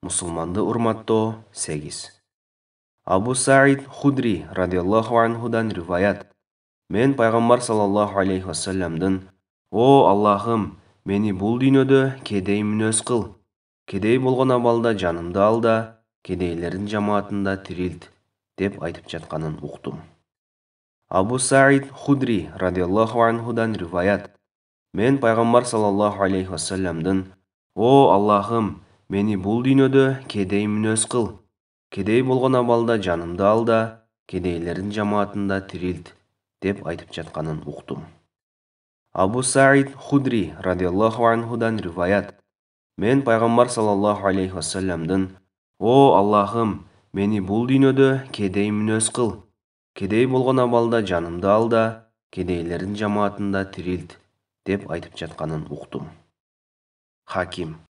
Musulmanды урматтоо 8. Абу Саид Худри радиаллаху анхудан риваят. Мен пайгамбар саллаллаху алейхи вассаламдын: "О Аллахым, мени бул дүйнөдө кедей мүнөз кыл. Кедей болгон абалда жанымды ал да, кедейлердин жамаатында тирилт" деп айтып жатканын уктум. Абу Саид Худри радиаллаху анхудан риваят. Мен пайгамбар саллаллаху алейхи вассаламдын: "О Аллахым, мени бул дүйнөдө кедей мүнөз кыл. Кедей болгон абалда жанымды ал да, кедейлердин жамаатында тирилт" деп айтып жатканын уктум. Абу Саид Худри радиаллаху анхудан риваят. Мен пайгамбар саллаллаху алейхи вассаламдын: "О Аллахым, мени бул дүйнөдө кедей мүнөз кыл. Кедей болгон абалда жанымды ал да, кедейлердин жамаатында тирилт" деп айтып жатканын уктум. Хаким